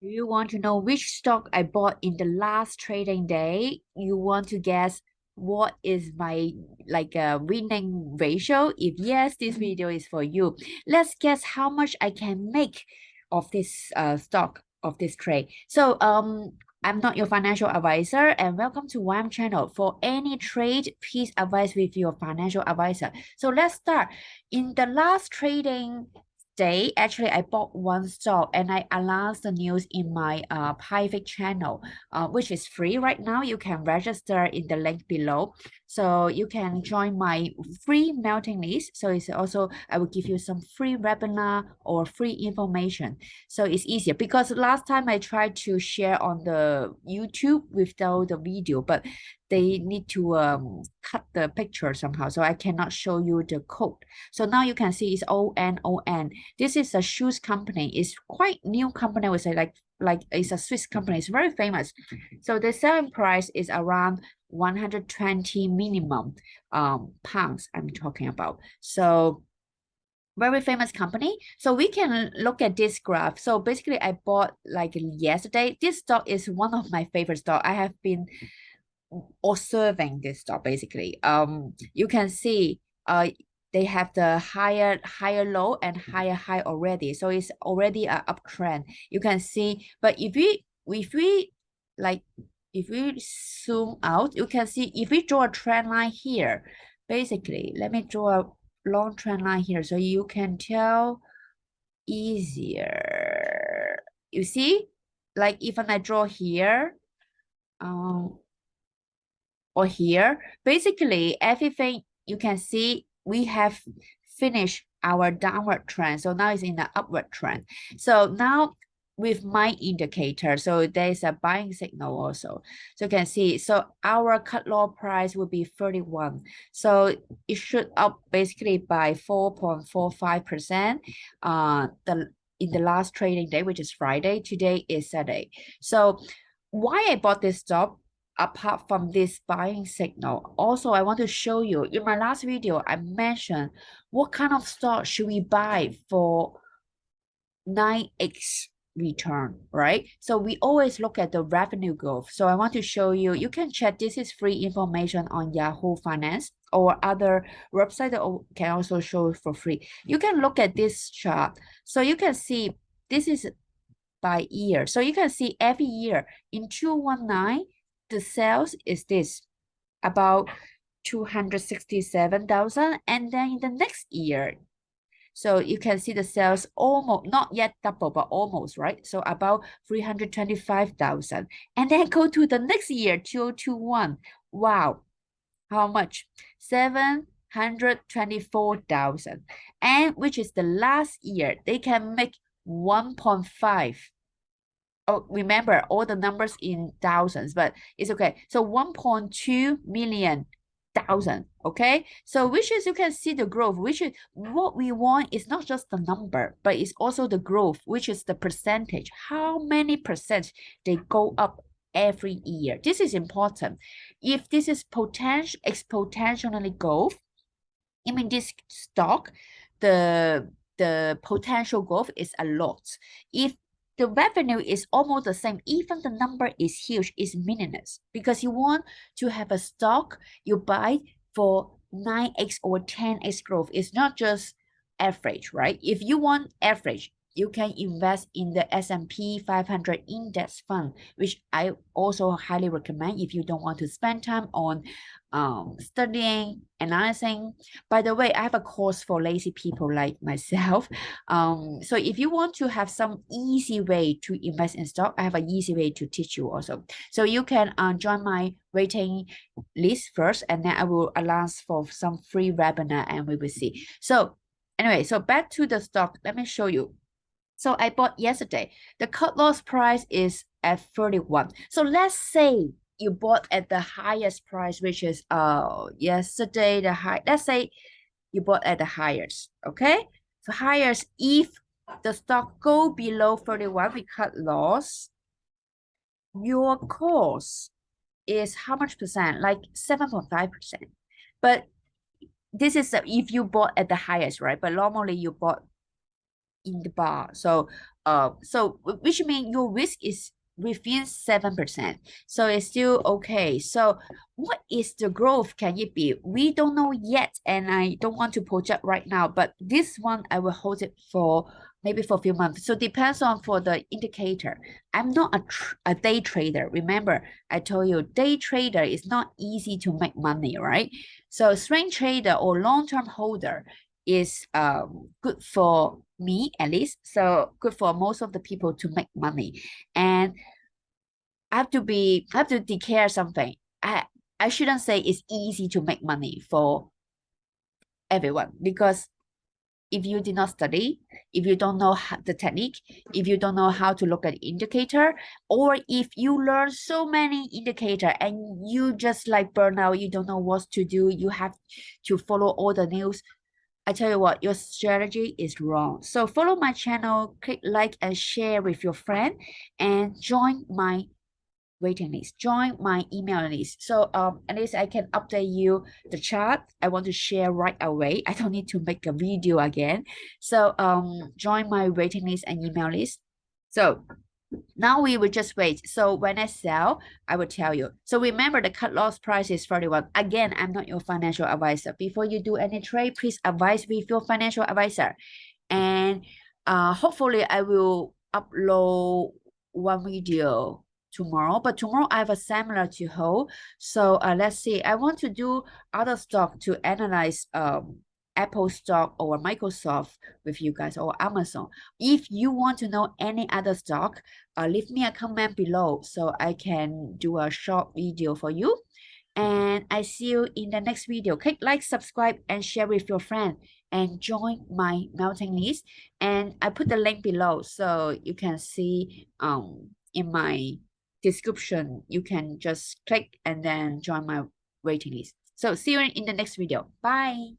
Do you want to know which stock I bought in the last trading day? You want to guess what is my winning ratio? If yes, this video is for you. Let's guess how much I can make of this stock of this trade. I'm not your financial advisor, and welcome to ymchannel. For any trade, please advise with your financial advisor. So let's start. In the last trading day, actually, I bought one stock and I announced the news in my private channel, which is free right now. You can register in the link below. So you can join my free mailing list. So it's also, I will give you some free webinar or free information. So it's easier because last time I tried to share on the YouTube without the video, but they need to cut the picture somehow. So I cannot show you the code. So now you can see it's ONON. This is a shoes company. It's quite new company. I would say like it's a Swiss company. It's very famous. So the selling price is around 120 minimum pounds I'm talking about. So very famous company. So we can look at this graph. So basically I bought like yesterday. This stock is one of my favorite stock. I have been observing this stock basically. You can see they have the higher low and higher high already, so it's already an uptrend. You can see, but if we like if we zoom out, you can see if we draw a trend line here, basically let me draw a long trend line here so you can tell easier. You see, like even I draw here, um or here, basically everything you can see we have finished our downward trend. So now it's in the upward trend. So now with my indicator, so there's a buying signal also. So you can see, so our cut loss price will be 31. So it should up basically by 4.45% in the last trading day, which is Friday. Today is Saturday. So why I bought this stock, apart from this buying signal, also I want to show you in my last video I mentioned what kind of stock should we buy for 9x return, right? So we always look at the revenue growth. So I want to show you, you can check, this is free information on Yahoo Finance or other website that can also show for free. You can look at this chart. So you can see this is by year. So you can see every year in 2019, the sales is this, about 267,000. And then in the next year, so you can see the sales almost, not yet double, but almost, right? So about 325,000. And then go to the next year, 2021. Wow, how much? 724,000. And which is the last year, they can make 1.5. Oh, remember all the numbers in thousands, but it's okay. So 1.2 million thousand. Okay. So which is, you can see the growth, which is what we want is not just the number, but it's also the growth, which is the percentage. How many percent they go up every year. This is important. If this is exponentially growth, I mean this stock, the potential growth is a lot. If the revenue is almost the same, even the number is huge, is meaningless, because you want to have a stock you buy for 9x or 10x growth. It's not just average, right? If you want average, you can invest in the S&P 500 index fund, which I also highly recommend if you don't want to spend time on studying, analyzing. By the way, I have a course for lazy people like myself. So if you want to have some easy way to invest in stock, I have an easy way to teach you also. So you can join my waiting list first, and then I will announce for some free webinar and we will see. So anyway, so back to the stock, let me show you. So I bought yesterday. The cut loss price is at 31. So let's say you bought at the highest price, which is yesterday the high. Let's say you bought at the highest. Okay. So highest, if the stock go below 31, we cut loss. Your cost is how much percent? Like 7.5%. But this is if you bought at the highest, right? But normally you bought in the bar. So which means your risk is within 7%. So it's still okay. So what is the growth can it be? We don't know yet, and I don't want to project right now, but this one I will hold it for maybe for a few months. So depends on for the indicator. I'm not a day trader. Remember, I told you day trader is not easy to make money, right? So swing trader or long-term holder is good for me at least. So good for most of the people to make money. And I have to declare something. I shouldn't say it's easy to make money for everyone, because if you did not study, if you don't know the technique, if you don't know how to look at indicator, or if you learn so many indicator and you just like burn out, you don't know what to do, you have to follow all the news, I tell you what, your strategy is wrong. So follow my channel, click like and share with your friend, and join my waiting list, join my email list. So at least I can update you the chart I want to share right away. I don't need to make a video again. So join my waiting list and email list. So now we will just wait. So when I sell, I will tell you. So remember, the cut loss price is 41. Again, I'm not your financial advisor. Before you do any trade, please advise with your financial advisor. And hopefully I will upload one video tomorrow, but tomorrow I have a seminar to hold. So let's see. I want to do other stock to analyze Apple stock or Microsoft with you guys, or Amazon. If you want to know any other stock, leave me a comment below so I can do a short video for you. And I see you in the next video. Click like, subscribe, and share with your friend, and join my mailing list. And I put the link below so you can see in my description. You can just click and then join my waiting list. So see you in the next video. Bye.